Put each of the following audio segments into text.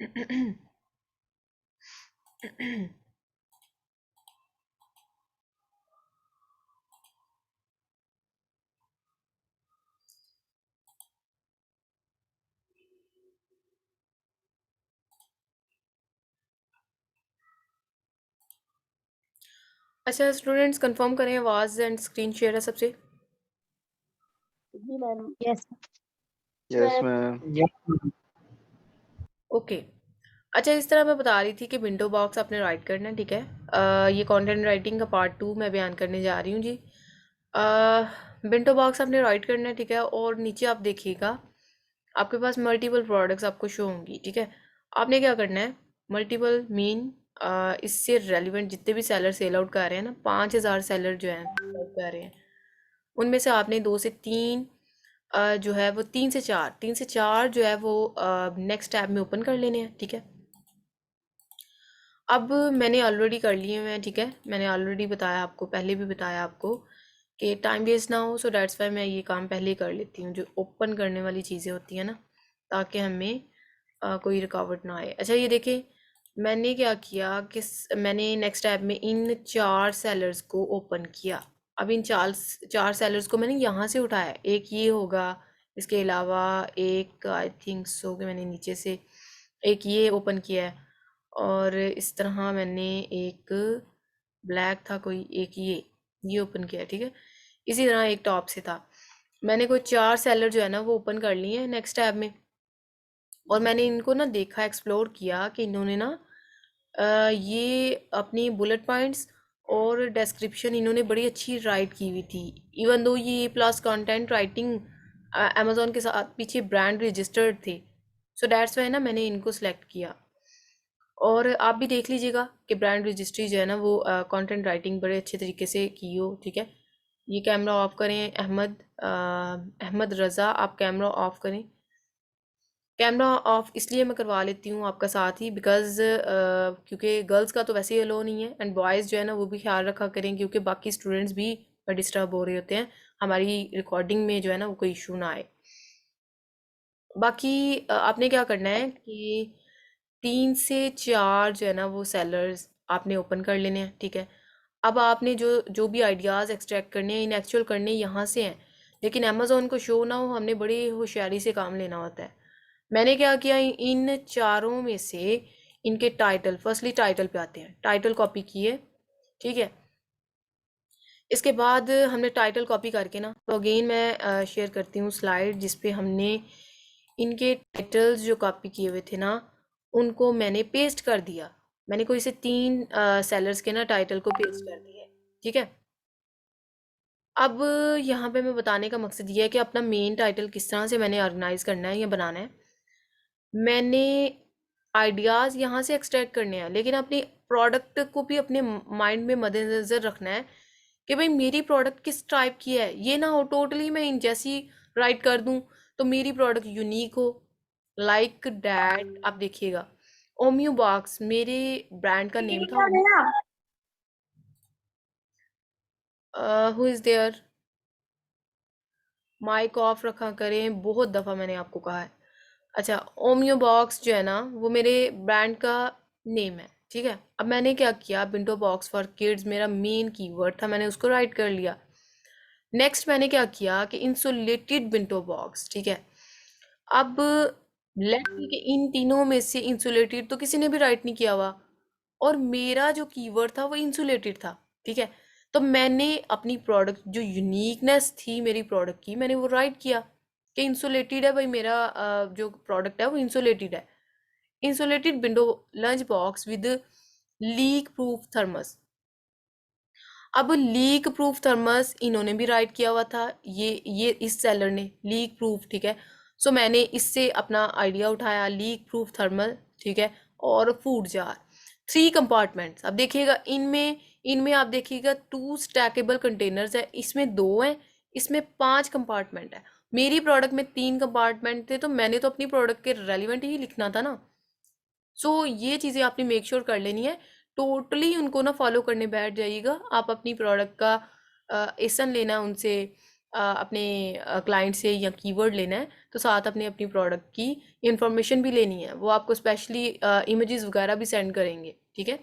अच्छा students confirm करें, आवाज़ एंड स्क्रीन शेयर है सबसे। जी ma'am. Yes yes ma'am. Okay. अच्छा, इस तरह मैं बता रही थी कि विंडो बॉक्स आपने राइट करना है, ठीक है। ये कंटेंट राइटिंग का पार्ट 2 मैं बयान करने जा रही हूँ जी। विंडो बॉक्स आपने राइट करना है, ठीक है। और नीचे आप देखिएगा आपके पास मल्टीपल प्रोडक्ट्स आपको शो होंगी, ठीक है। आपने क्या करना है, मल्टीपल मीन इससे रेलिवेंट जितने भी सेलर सेल आउट कर रहे हैं ना, 5,000 सेलर जो हैं कर रहे हैं, उनमें से आपने 2 से 3 जो है वो 3 से 4 जो है वो नेक्स्ट टैब में ओपन कर लेने हैं, ठीक है। अब मैंने ऑलरेडी कर लिए हुए हैं, ठीक है। मैंने ऑलरेडी बताया आपको, पहले भी बताया आपको कि टाइम वेस्ट ना हो, सो डैट्स वाई मैं ये काम पहले ही कर लेती हूँ, जो ओपन करने वाली चीज़ें होती हैं ना, ताकि हमें कोई रुकावट ना आए। अच्छा, ये देखें मैंने क्या किया कि मैंने नेक्स्ट टैब में इन 4 सेलर्स को ओपन किया। अब इन 4 सेलर्स को मैंने यहाँ से उठाया, एक ये होगा, इसके अलावा एक आई थिंक सो कि मैंने नीचे से एक ये ओपन किया है, और इस तरह मैंने एक ब्लैक था कोई, एक ये ओपन किया, ठीक है। इसी तरह एक टॉप से था। मैंने कोई 4 सेलर जो है ना वो ओपन कर लिए हैं नेक्स्ट टैब में, और मैंने इनको ना देखा, एक्सप्लोर किया कि इन्होंने ना ये अपनी बुलेट पॉइंट्स और डिस्क्रिप्शन इन्होंने बड़ी अच्छी राइट की हुई थी। इवन दो ये प्लस कंटेंट राइटिंग अमेजोन के साथ पीछे ब्रांड रजिस्टर्ड थे, सो डैट्स वाई ना मैंने इनको सेलेक्ट किया। और आप भी देख लीजिएगा कि ब्रांड रजिस्ट्री जो है ना वो कंटेंट राइटिंग बड़े अच्छे तरीके से की हो, ठीक है। ये कैमरा ऑफ करें, अहमद रज़ा, आप कैमरा ऑफ करें। कैमरा ऑफ इसलिए मैं करवा लेती हूँ आपका साथ ही, बिकॉज क्योंकि गर्ल्स का तो वैसे ही अलो नहीं है, एंड बॉयज़ जो है ना वो भी ख्याल रखा करें, क्योंकि बाकी स्टूडेंट्स भी डिस्टर्ब हो रहे होते हैं, हमारी रिकॉर्डिंग में जो है ना वो कोई इशू ना आए। बाकी आपने क्या करना है कि 3 से 4 जो है ना वो सेलर्स आपने ओपन कर लेने हैं, ठीक है। अब आपने जो जो भी आइडियाज़ एक्सट्रैक्ट करने हैं, इन एक्चुअल करने यहाँ से हैं, लेकिन अमेज़ोन को शो ना हो, हमने बड़ी होशियारी से काम लेना होता है। मैंने क्या किया, इन चारों में से इनके टाइटल, फर्स्टली टाइटल पे आते हैं, टाइटल कॉपी किए, ठीक है। इसके बाद हमने टाइटल कॉपी करके ना, तो अगेन मैं शेयर करती हूँ स्लाइड जिस पे हमने इनके टाइटल्स जो कॉपी किए हुए थे ना उनको मैंने पेस्ट कर दिया। मैंने कोई से 3 सेलर्स के ना टाइटल को पेस्ट कर दिया है, ठीक है। अब यहाँ पे मैं बताने का मकसद ये है कि अपना मेन टाइटल किस तरह से मैंने ऑर्गेनाइज करना है या बनाना है। मैंने आइडियाज़ यहाँ से एक्सट्रैक्ट करने हैं, लेकिन अपनी प्रोडक्ट को भी अपने माइंड में मद्देनज़र रखना है कि भाई मेरी प्रोडक्ट किस टाइप की है। ये ना हो टोटली मैं इन जैसी राइट कर दूं तो मेरी प्रोडक्ट यूनिक हो, लाइक डैट। आप देखिएगा ओमियो बॉक्स मेरे ब्रांड का नेम था। Who is there, mike off रखा करें, बहुत दफ़ा मैंने आपको कहा है। अच्छा, ओमियो बॉक्स जो है ना वो मेरे ब्रांड का नेम है, ठीक है। अब मैंने क्या किया, विंडो बॉक्स फॉर किड्स मेरा मेन कीवर्ड था, मैंने उसको राइट कर लिया। नेक्स्ट मैंने क्या किया कि इंसुलेटेड विंडो बॉक्स, ठीक है। अब लेट के इन तीनों में से इंसुलेटेड तो किसी ने भी राइट नहीं किया हुआ, और मेरा जो कीवर्ड था वो इंसुलेटेड था, ठीक है। तो मैंने अपनी प्रोडक्ट जो यूनिकनेस थी मेरी प्रोडक्ट की, मैंने वो राइट किया कि इंसुलेटेड है भाई मेरा जो प्रोडक्ट है वो इंसुलेटेड है। Insulated window lunch box with leak proof thermos. अब लीक प्रूफ थर्मस इन्होंने भी राइट किया हुआ था, ये इस सेलर ने लीक प्रूफ, ठीक है। सो मैंने इससे अपना आइडिया उठाया, लीक प्रूफ थर्मल, ठीक है। और फूड जार, 3 कंपार्टमेंट्स। अब देखिएगा इनमें इनमें आप देखिएगा 2 स्टैकेबल कंटेनर्स है, इसमें 2 हैं, इसमें 5 कंपार्टमेंट है। मेरी प्रोडक्ट में 3 कंपार्टमेंट थे, तो मैंने तो अपनी प्रोडक्ट के रेलिवेंट ही लिखना था ना। सो ये चीज़ें आपने मेक श्योर कर लेनी है, टोटली उनको ना फॉलो करने बैठ जाइएगा। आप अपनी प्रोडक्ट का एसन लेना उनसे, अपने क्लाइंट से या कीवर्ड लेना है, तो साथ अपने अपनी प्रोडक्ट की इंफॉर्मेशन भी लेनी है। वो आपको स्पेशली इमेजेस वगैरह भी सेंड करेंगे, ठीक है।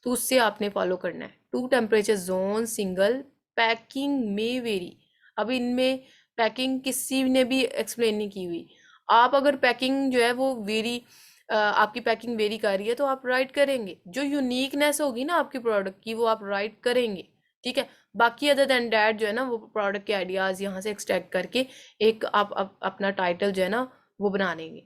तो उससे आपने फॉलो करना है। 2 टेम्परेचर जोन, सिंगल पैकिंग में वेरी। अब इनमें पैकिंग किसी ने भी एक्सप्लेन नहीं की हुई। आप अगर पैकिंग जो है वो वेरी, आपकी पैकिंग वेरी कर रही है तो आप राइट करेंगे। जो यूनिकनेस होगी ना आपकी प्रोडक्ट की, वो आप राइट करेंगे, ठीक है। बाकी अदर देन डैट जो है ना, वो प्रोडक्ट के आइडियाज़ यहाँ से एक्सट्रैक्ट करके एक आप अपना टाइटल जो है ना वो बना लेंगे।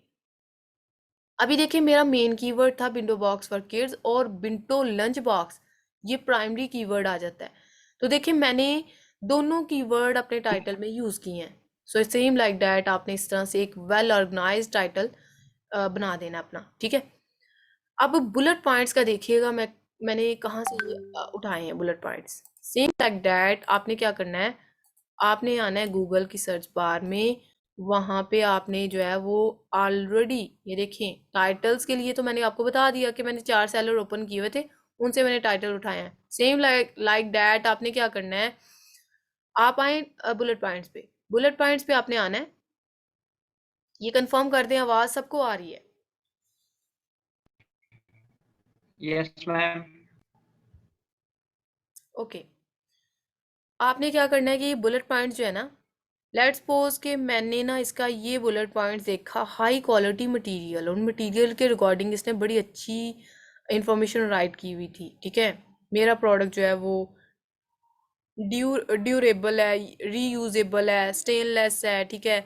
अभी देखिए, मेरा मेन कीवर्ड था बिंटो बॉक्स फॉर किड्स और बिंटो लंच बॉक्स, ये प्राइमरी कीवर्ड आ जाता है। तो देखिए, मैंने दोनों कीवर्ड अपने टाइटल में यूज़ किए हैं। सो सेम लाइक डैट आपने इस तरह से एक वेल ऑर्गेनाइज्ड टाइटल बना देना अपना, ठीक है। अब बुलेट पॉइंट्स का देखिएगा, मैंने कहाँ से ये उठाए हैं bullet points. Same like that आपने क्या करना है, आपने आना है गूगल की सर्च बार में। वहाँ पे आपने जो है वो ऑलरेडी, ये देखें, टाइटल्स के लिए तो मैंने आपको बता दिया कि मैंने 4 सेलर ओपन किए हुए थे, उनसे मैंने टाइटल उठाए हैं। सेम लाइक डैट आपने क्या करना है, आप आए बुलेट पॉइंट्स पे। बुलेट पॉइंट्स पे आपने आना है। ये कंफर्म कर दें, आवाज़ सबको आ रही है? Yes ma'am. ओके। आपने क्या करना है कि ये बुलेट पॉइंट्स जो है ना, लेट्स सपोज कि मैंने ना इसका ये बुलेट पॉइंट्स देखा, हाई क्वालिटी मटेरियल, और मटेरियल के रिकॉर्डिंग इसने बड़ी अच्छी इंफॉर्मेशन राइट की हुई थी, ठीक है। मेरा प्रोडक्ट जो है वो ड्यूरेबल है, रीयूजेबल है, स्टेनलेस है, ठीक है,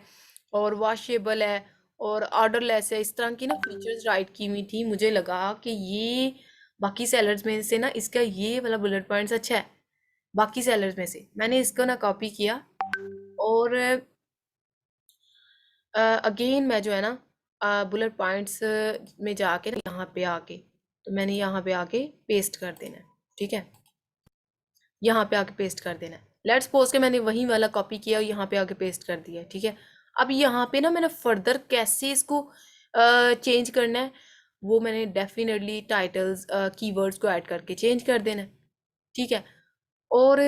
और वॉशेबल है, और ऑर्डरलेस है। इस तरह की ना फीचर्स राइट की हुई थी। मुझे लगा कि ये बाकी सेलर्स में से ना इसका ये वाला बुलेट पॉइंट्स अच्छा है। बाकी सेलर्स में से मैंने इसको ना कॉपी किया, और अगेन मैं जो है ना बुलेट पॉइंट्स में जाके ना यहाँ पे आके, तो मैंने यहाँ पे आके पेस्ट कर देना है, ठीक है। यहाँ पे आके पेस्ट कर देना है। लेट्स सपोज के मैंने वही वाला कॉपी किया और यहाँ पे आके पेस्ट कर दिया, ठीक है। अब यहाँ पे ना मैंने फर्दर कैसे इसको चेंज करना है, वो मैंने डेफिनेटली टाइटल्स कीवर्ड्स को ऐड करके चेंज कर देना है, ठीक है। और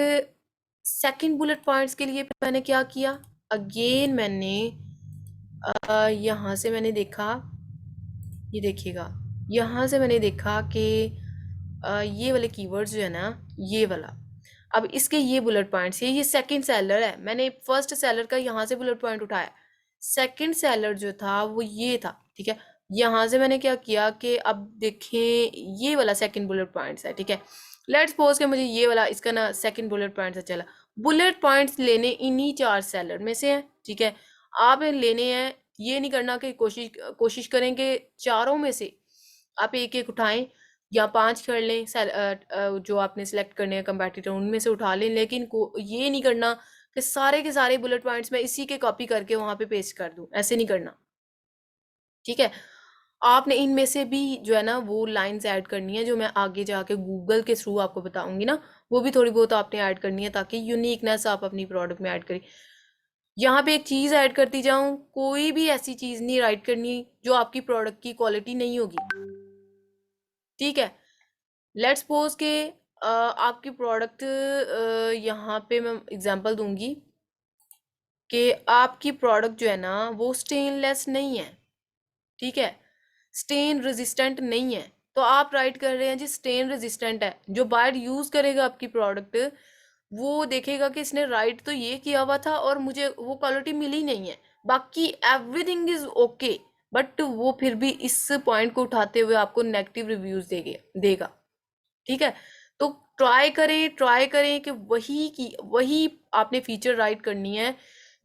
सेकंड बुलेट पॉइंट्स के लिए मैंने क्या किया, अगेन मैंने यहाँ से मैंने देखा, ये देखिएगा, यहाँ से मैंने देखा कि ये वाले कीवर्ड्स जो है ना, ये वाला, अब इसके ये बुलेट पॉइंट्स, ये सेकंड सेलर है। मैंने फर्स्ट सेलर का यहाँ से बुलेट पॉइंट उठाया, सेकंड सेलर जो था वो ये था, ठीक है। यहाँ से मैंने क्या किया कि अब देखें, ये वाला सेकंड बुलेट पॉइंट्स है, ठीक है। लेट्स सपोज कि मुझे ये वाला इसका ना सेकंड बुलेट पॉइंट से चला। बुलेट पॉइंट्स लेने इन्हीं 4 सेलर में से हैं, ठीक है। आप लेने हैं, ये नहीं करना कि कोशिश करें कि चारों में से आप एक एक उठाएं, या 5 कर लें, जो आपने सेलेक्ट करने हैं कंपेटिटर उनमें से उठा लें। लेकिन ये नहीं करना कि सारे के सारे बुलेट पॉइंट्स मैं इसी के कॉपी करके वहां पे पेस्ट कर दूं, ऐसे नहीं करना, ठीक है। आपने इनमें से भी जो है ना वो लाइंस ऐड करनी है, जो मैं आगे जाके गूगल के थ्रू आपको बताऊंगी ना, वो भी थोड़ी बहुत आपने ऐड करनी है, ताकि यूनिकनेस आप अपनी प्रोडक्ट में ऐड करें। यहाँ पे एक चीज़ ऐड करती जाऊं, कोई भी ऐसी चीज़ नहीं राइट करनी जो आपकी प्रोडक्ट की क्वालिटी नहीं होगी, ठीक है। लेट्स सपोज के आपकी प्रोडक्ट, यहाँ पे मैं एग्जांपल दूंगी कि आपकी प्रोडक्ट जो है ना वो स्टेनलेस नहीं है, ठीक है, स्टेन रेजिस्टेंट नहीं है। तो आप राइट कर रहे हैं जी स्टेन रेजिस्टेंट है। जो बायर यूज करेगा आपकी प्रोडक्ट, वो देखेगा कि इसने राइट तो ये किया हुआ था और मुझे वो क्वालिटी मिली नहीं है, बाकी एवरीथिंग इज ओके, बट वो फिर भी इस पॉइंट को उठाते हुए आपको नेगेटिव रिव्यूज देगा, ठीक है। तो ट्राई करें कि वही आपने फीचर राइट करनी है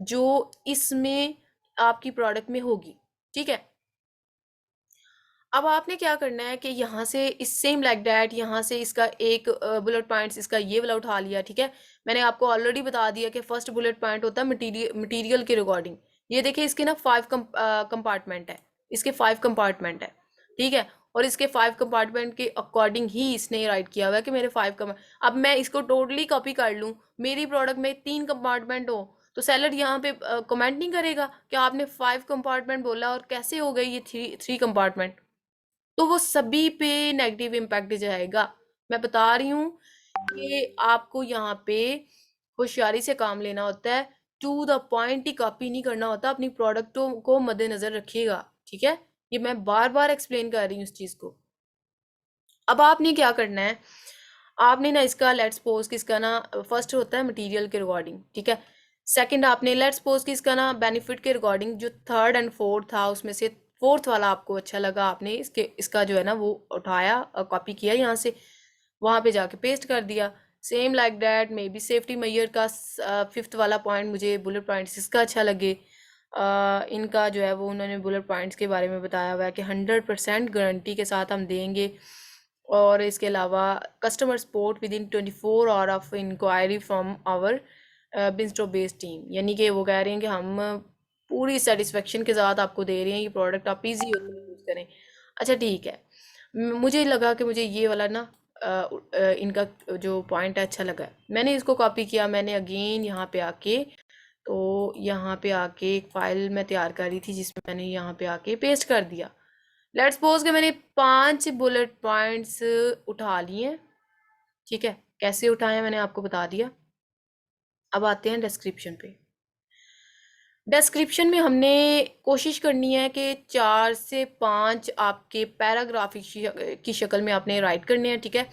जो इसमें आपकी प्रोडक्ट में होगी, ठीक है। अब आपने क्या करना है कि यहाँ से इस सेम लाइक डैट, यहाँ से इसका एक बुलेट पॉइंट्स इसका ये वाला उठा लिया, ठीक है। मैंने आपको ऑलरेडी बता दिया कि फर्स्ट बुलेट पॉइंट होता है मटेरियल के रिकॉर्डिंग। ये देखिए, इसके ना 5 कंपार्टमेंट है, इसके 5 कंपार्टमेंट है, ठीक है। और इसके 5 कंपार्टमेंट के अकॉर्डिंग ही इसने राइट किया हुआ है कि मेरे 5 अब मैं इसको टोटली कॉपी कर लूँ, मेरी प्रोडक्ट में 3 कंपार्टमेंट हो, तो सेलर यहाँ पे कमेंट नहीं करेगा कि आपने 5 कंपार्टमेंट बोला और कैसे हो गई ये 3 कंपार्टमेंट। तो वो सभी पे नेगेटिव इम्पैक्ट जाएगा। मैं बता रही हूँ कि आपको यहाँ पे होशियारी से काम लेना होता है। टू द पॉइंट ही कॉपी नहीं करना होता, अपनी प्रोडक्टों को मद्देनजर रखिएगा, ठीक है। ये मैं बार बार एक्सप्लेन कर रही हूँ इस चीज को। अब आपने क्या करना है, आपने ना इसका लेट्स सपोज कि इसका ना फर्स्ट होता है मटेरियल के रिगार्डिंग, ठीक है। सेकंड आपने लेट्स सपोज कि इसका ना बेनिफिट के रिगार्डिंग जो थर्ड एंड फोर्थ था उसमें से फोर्थ वाला आपको अच्छा लगा, आपने इसका जो है ना वो उठाया, कॉपी किया यहाँ से, वहाँ पे जाके पेस्ट कर दिया। Same like that may be safety मैयर का फिफ्थ वाला पॉइंट, मुझे बुलेट पॉइंट्स इसका अच्छा लगे। इनका जो है वो उन्होंने बुलेट पॉइंट्स के बारे में बताया हुआ है कि 100% गारंटी के साथ हम देंगे, और इसके अलावा customer support within 24 hour of enquiry from our बिंस्टो बेस्ड टीम, यानी कि वो कह रहे हैं कि हम पूरी सेटिस्फेक्शन के साथ आपको दे रहे हैं ये प्रोडक्ट, आप इजी होकर यूज़ करें। अच्छा ठीक है, मुझे लगा कि मुझे ये वाला ना इनका जो पॉइंट है अच्छा लगा, मैंने इसको कॉपी किया। मैंने अगेन यहाँ पे आके, तो यहाँ पे आके एक फाइल मैं तैयार कर रही थी जिसमें मैंने यहाँ पे आके पेस्ट कर दिया। लेट्स सपोज कि मैंने 5 बुलेट पॉइंट्स उठा लिए हैं, ठीक है। कैसे उठाए मैंने आपको बता दिया। अब आते हैं डिस्क्रिप्शन पे। डिस्क्रिप्शन में हमने कोशिश करनी है कि 4 से 5 आपके पैराग्राफ की शक्ल में आपने राइट करने हैं, ठीक है।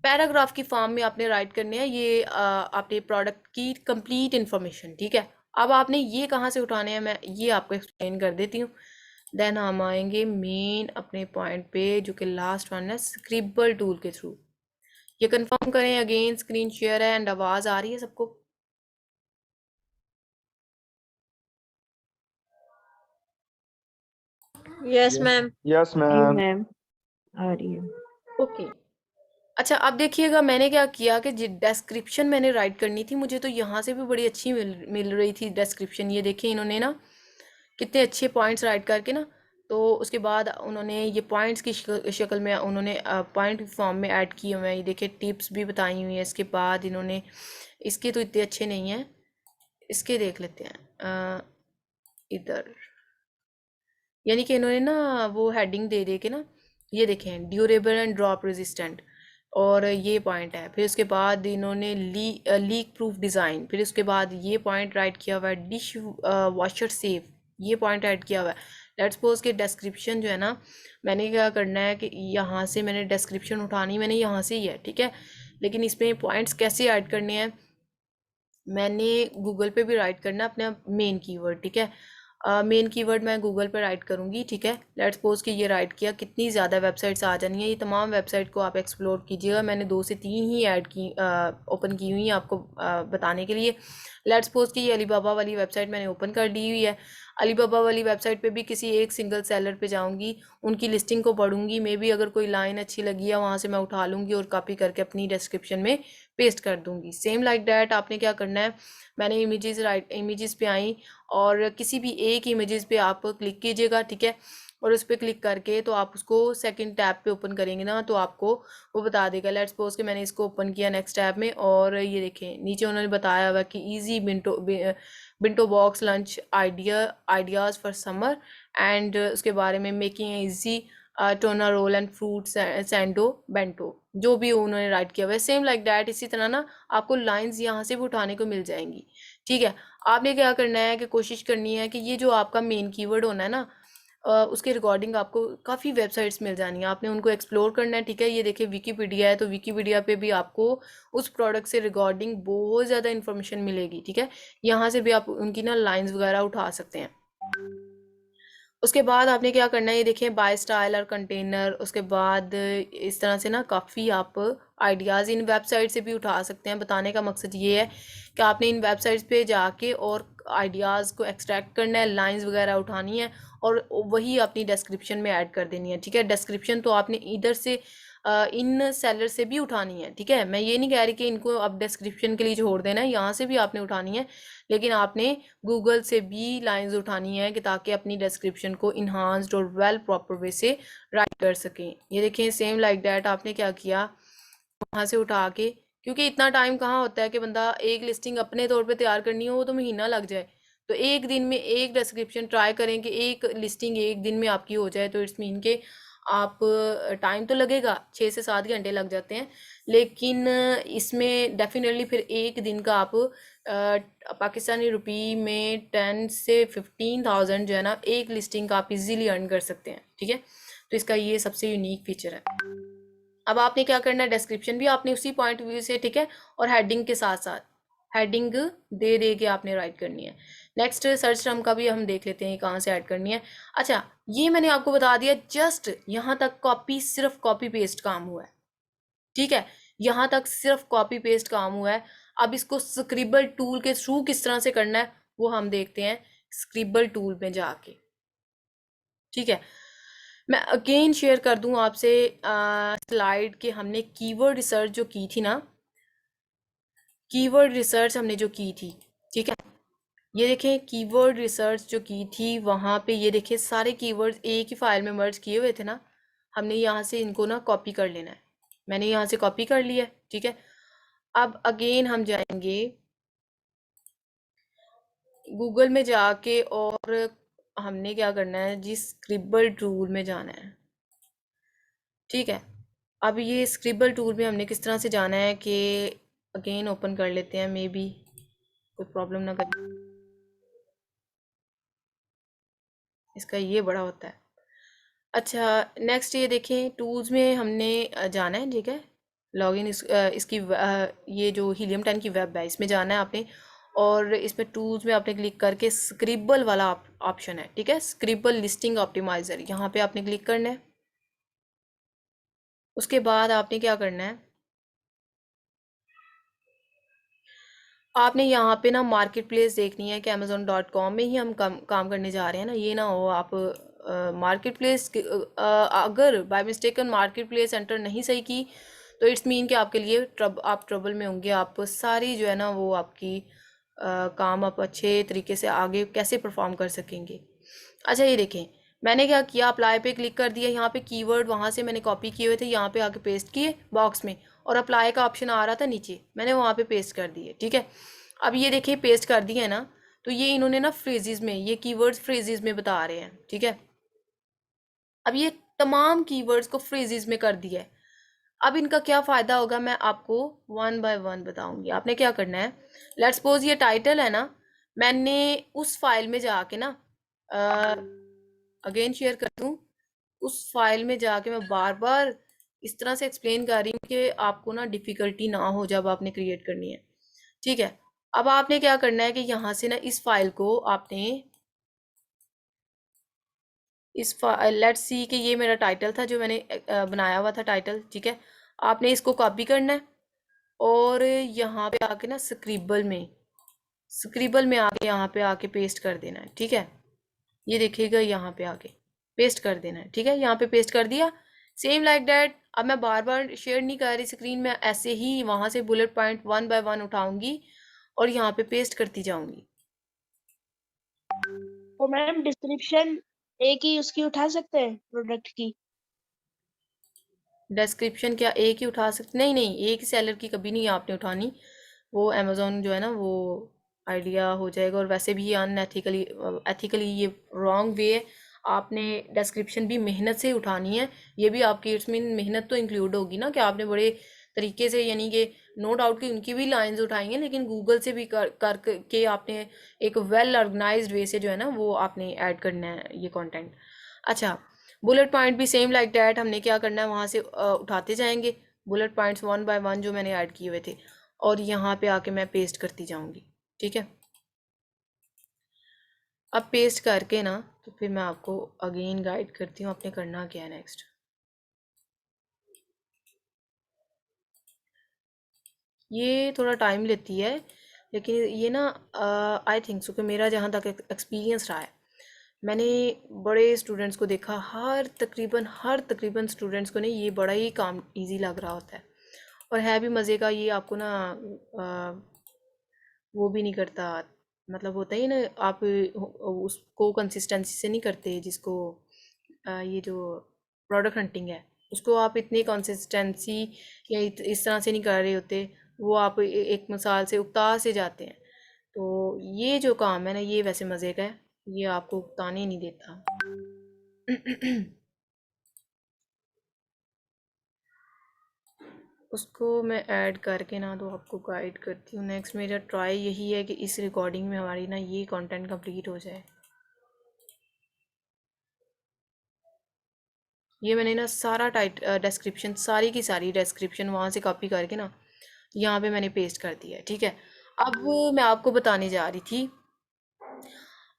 पैराग्राफ की फॉर्म में आपने राइट करने हैं ये आपने प्रोडक्ट की कंप्लीट इन्फॉर्मेशन, ठीक है। अब आपने ये कहाँ से उठाने हैं मैं ये आपको एक्सप्लेन कर देती हूँ। देन हम आएंगे मेन अपने पॉइंट पे जो कि लास्ट वन है, स्क्रिबल टूल के थ्रू। ये कंफर्म करें अगेन, स्क्रीन शेयर है एंड आवाज़ आ रही है सबको? Yes ma'am. Yes, जी ma'am. मैम आ रही है। ओके। अच्छा अब देखिएगा मैंने क्या किया कि डिस्क्रिप्शन मैंने राइट करनी थी, मुझे तो यहाँ से भी बड़ी अच्छी मिल रही थी डिस्क्रिप्शन। ये देखिए इन्होंने ना कितने अच्छे पॉइंट्स राइट करके ना, तो उसके बाद उन्होंने ये पॉइंट्स की शक्ल में उन्होंने पॉइंट फॉर्म में ऐड किए हुए हैं। ये देखिए टिप्स भी बताई हुई हैं। इसके बाद इन्होंने इसके तो इतने अच्छे नहीं हैं, इसके देख लेते हैं इधर, यानी कि इन्होंने ना वो हेडिंग दे के ना, ये देखें ड्यूरेबल एंड ड्रॉप रेजिस्टेंट, और ये पॉइंट है। फिर उसके बाद इन्होंने लीक प्रूफ डिज़ाइन, फिर उसके बाद ये पॉइंट राइट किया हुआ है डिश वॉशर सेफ, ये पॉइंट ऐड किया हुआ है। लेट्स सपोज के डिस्क्रिप्शन जो है ना, मैंने क्या करना है कि यहाँ से मैंने डिस्क्रिप्शन उठानी, मैंने यहाँ से ही है, ठीक है। लेकिन इसमें पॉइंट्स कैसे ऐड करने हैं, मैंने गूगल पे भी राइट करना है अपना मेन कीवर्ड, ठीक है। मेन कीवर्ड मैं गूगल पे राइट करूँगी, ठीक है। लेट्स सपोज कि ये राइट किया, कितनी ज़्यादा वेबसाइट्स आ जानी है। ये तमाम वेबसाइट को आप एक्सप्लोर कीजिएगा, मैंने 2 से 3 ही ऐड की ओपन की हुई हैं आपको बताने के लिए। लेट्स सपोज कि ये अलीबाबा वाली वेबसाइट मैंने ओपन कर ली हुई है। अलीबाबा वाली वेबसाइट पे भी किसी एक सिंगल सेलर पे जाऊंगी, उनकी लिस्टिंग को पढ़ूंगी, मे बी अगर कोई लाइन अच्छी लगी है वहाँ से मैं उठा लूँगी और कॉपी करके अपनी डिस्क्रिप्शन में पेस्ट कर दूँगी। सेम लाइक डैट आपने क्या करना है, मैंने इमेजेस पे आई और किसी भी एक इमेजेस पे आप क्लिक कीजिएगा, ठीक है। और उस पर क्लिक करके तो आप उसको सेकंड टैब पे ओपन करेंगे ना, तो आपको वो बता देगा। लेट्स सपोज कि मैंने इसको ओपन किया नेक्स्ट टैब में, और ये देखें नीचे उन्होंने बताया हुआ कि easy bento box lunch ideas for summer, and उसके बारे में making easy tuna roll and fruit sando bento, जो भी उन्होंने राइट किया हुआ है। सेम लाइक डैट इसी तरह ना आपको लाइंस यहाँ से भी उठाने को मिल जाएंगी, ठीक है। आपने क्या करना है कि कोशिश करनी है कि ये जो आपका मेन कीवर्ड होना है ना, उसके रिकॉर्डिंग आपको काफ़ी वेबसाइट्स मिल जानी है, आपने उनको एक्सप्लोर करना है, ठीक है। ये देखिए विकीपीडिया है, तो विकीपीडिया पे भी आपको उस प्रोडक्ट से रिकॉर्डिंग बहुत ज़्यादा इन्फॉर्मेशन मिलेगी, ठीक है। यहाँ से भी आप उनकी ना लाइंस वगैरह उठा सकते हैं। उसके बाद आपने क्या करना है, ये देखिए बाय स्टाइल और कंटेनर, उसके बाद इस तरह से ना काफ़ी आप आइडियाज़ इन वेबसाइट से भी उठा सकते हैं। बताने का मकसद ये है कि आपने इन वेबसाइट्स पे जाके और आइडियाज़ को एक्सट्रैक्ट करना है, लाइंस वगैरह उठानी है और वही अपनी डिस्क्रिप्शन में ऐड कर देनी है, ठीक है। डिस्क्रिप्शन तो आपने इधर से इन सेलर से भी उठानी है, ठीक है। मैं ये नहीं कह रही कि इनको अब डिस्क्रिप्शन के लिए छोड़ देना है, यहाँ से भी आपने उठानी है, लेकिन आपने गूगल से भी लाइंस उठानी है कि ताकि अपनी डिस्क्रिप्शन को इन्हांस्ड और वेल प्रॉपर वे से राइट कर सकें। ये देखें सेम लाइक डैट आपने क्या किया, वहाँ से उठा के, क्योंकि इतना टाइम कहाँ होता है कि बंदा एक लिस्टिंग अपने तौर पे तैयार करनी हो, वो तो महीना लग जाए। तो एक दिन में एक डिस्क्रिप्शन ट्राई करें कि एक लिस्टिंग एक दिन में आपकी हो जाए, तो इट्स मीन के आप टाइम तो लगेगा, 6 से 7 घंटे लग जाते हैं, लेकिन इसमें डेफिनेटली फिर एक दिन का आप पाकिस्तानी रुपी में 10 से 15,000 जो है ना एक लिस्टिंग का आप इजीली अर्न कर सकते हैं। ठीक है, तो इसका ये सबसे यूनिक फीचर है। अब आपने क्या करना है, डिस्क्रिप्शन भी आपने उसी पॉइंट व्यू से, ठीक है, और हेडिंग के साथ साथ हेडिंग दे दे के आपने राइट करनी है। नेक्स्ट सर्च टर्म का भी हम देख लेते हैं कहाँ से ऐड करनी है। अच्छा, ये मैंने आपको बता दिया, जस्ट यहाँ तक कॉपी, सिर्फ कॉपी पेस्ट काम हुआ है। ठीक है, यहाँ तक सिर्फ कॉपी पेस्ट काम हुआ है। अब इसको स्क्रिबल टूल के थ्रू किस तरह से करना है वो हम देखते हैं स्क्रिबल टूल में जाके। ठीक है, मैं अगेन शेयर कर दूं आपसे स्लाइड के, हमने कीवर्ड रिसर्च जो की थी ना, कीवर्ड रिसर्च हमने जो की थी, ठीक है, ये देखें कीवर्ड रिसर्च जो की थी वहाँ पे ये देखें सारे कीवर्ड्स एक ही फाइल में मर्ज किए हुए थे ना। हमने यहाँ से इनको ना कॉपी कर लेना है, मैंने यहाँ से कॉपी कर लिया है। ठीक है, अब अगेन हम जाएंगे गूगल में जाके और हमने क्या करना है जी, स्क्रिबल टूल में जाना है। ठीक है, अब ये स्क्रिबल टूल में हमने किस तरह से जाना है कि अगेन ओपन कर लेते हैं, मे बी कोई प्रॉब्लम ना करे, इसका ये बड़ा होता है। अच्छा, नेक्स्ट ये देखें टूल्स में हमने जाना है। ठीक है, लॉगिन इसकी ये जो हीलियम 10 की वेब है इसमें जाना है आपने, और इसमें टूल्स में आपने क्लिक करके स्क्रिबल वाला ऑप्शन है, ठीक है, स्क्रिबल लिस्टिंग ऑप्टिमाइजर, यहाँ पे आपने क्लिक करना है। उसके बाद आपने क्या करना है, आपने यहाँ पे ना मार्केट प्लेस देखनी है कि amazon.com में ही हम काम करने जा रहे हैं ना, ये ना हो आप मार्केट प्लेस अगर by mistaken market place enter नहीं सही की तो इट्स मीन कि आपके लिए आप ट्रबल में होंगे, आप सारी जो है ना वो आपकी काम आप अच्छे तरीके से आगे कैसे परफॉर्म कर सकेंगे। अच्छा, ये देखें मैंने क्या किया, अप्लाई पे क्लिक कर दिया, यहाँ पे कीवर्ड वहाँ से मैंने कॉपी किए हुए थे, यहाँ पे आके पेस्ट किए बॉक्स में, और अप्लाई का ऑप्शन आ रहा था नीचे, मैंने वहाँ पे पेस्ट कर दिए। ठीक है, अब ये देखिए पेस्ट कर दिए है ना, तो ये इन्होंने ना फ्रेजेस में, ये कीवर्ड्स फ्रेजेस में बता रहे हैं। ठीक है, अब ये तमाम कीवर्ड्स को फ्रेजेस में कर दिया है। अब इनका क्या फ़ायदा होगा मैं आपको वन बाय वन बताऊंगी। आपने क्या करना है, लेट्स सपोज ये टाइटल है ना, मैंने उस फाइल में जाके ना अगेन शेयर कर दूँ, उस फाइल में जाके मैं बार बार इस तरह से एक्सप्लेन कर रही हूँ कि आपको ना डिफ़िकल्टी ना हो जब आपने क्रिएट करनी है। ठीक है, अब आपने क्या करना है कि यहाँ से ना इस फाइल को आपने लेट्स सी कि ये मेरा टाइटल था जो मैंने बनाया हुआ था टाइटल। ठीक है, आपने इसको कॉपी करना है और यहाँ पे आके ना स्क्रिबल में आके यहाँ पे आके पेस्ट कर देना है। ठीक है, ये देखिएगा यहाँ पे आके पेस्ट कर देना है। ठीक है, यहाँ पे पेस्ट कर दिया, सेम लाइक दैट। अब मैं बार बार शेयर नहीं कर रही स्क्रीन में, ऐसे ही वहाँ से bullet point one by one उठाऊंगी और यहाँ पे पेस्ट करती जाऊंगी। तो मैडम डिस्क्रिप्शन एक ही उसकी उठा सकते हैं प्रोडक्ट की? डिस्क्रिप्शन क्या एक ही उठा सकते? नहीं नहीं, एक ही सेलर की कभी नहीं आपने उठानी, वो अमेज़ोन जो है ना वो आइडिया हो जाएगा, और वैसे भी ये अनएथिकली एथिकली ये रॉन्ग वे है। आपने डिस्क्रिप्शन भी मेहनत से उठानी है, ये भी आपकी इसमें मेहनत तो इंक्लूड होगी ना कि आपने बड़े तरीके से, यानी कि नो डाउट कि उनकी भी लाइंस उठाई हैं, लेकिन गूगल से भी कर के आपने एक वेल ऑर्गेनाइज्ड वे से जो है ना वो आपने ऐड करना है ये कंटेंट। अच्छा, बुलेट पॉइंट भी सेम लाइक डैट, हमने क्या करना है वहाँ से उठाते जाएंगे bullet points one by one जो मैंने ऐड किए हुए थे, और यहाँ पे आके मैं पेस्ट करती जाऊंगी। ठीक है, अब पेस्ट करके ना तो फिर मैं आपको अगेन गाइड करती हूँ आपने करना क्या है नेक्स्ट। ये थोड़ा टाइम लेती है, लेकिन ये ना आई थिंक सो कि मेरा जहाँ तक एक्सपीरियंस रहा है, मैंने बड़े स्टूडेंट्स को देखा, हर तकरीबन स्टूडेंट्स को नहीं ये बड़ा ही काम इजी लग रहा होता है, और है भी मज़े का। ये आपको ना वो भी नहीं करता, मतलब होता ही ना, आप उसको कंसिस्टेंसी से नहीं करते, जिसको ये जो प्रोडक्ट हंटिंग है उसको आप इतनी कंसिस्टेंसी या इस तरह से नहीं कर रहे होते, वो आप एक मिसाल से उकता से जाते हैं। तो ये जो काम है ना ये वैसे मज़े का है, ये आपको उकताने नहीं देता। उसको मैं ऐड करके ना तो आपको गाइड करती हूँ। नेक्स्ट मेरा ट्राई यही है कि इस रिकॉर्डिंग में हमारी ना ये कंटेंट कंप्लीट हो जाए। ये मैंने ना सारा डिस्क्रिप्शन, सारी की सारी डिस्क्रिप्शन वहाँ से कॉपी करके ना यहाँ पे मैंने पेस्ट कर दिया है, ठीक है। अब मैं आपको बताने जा रही थी,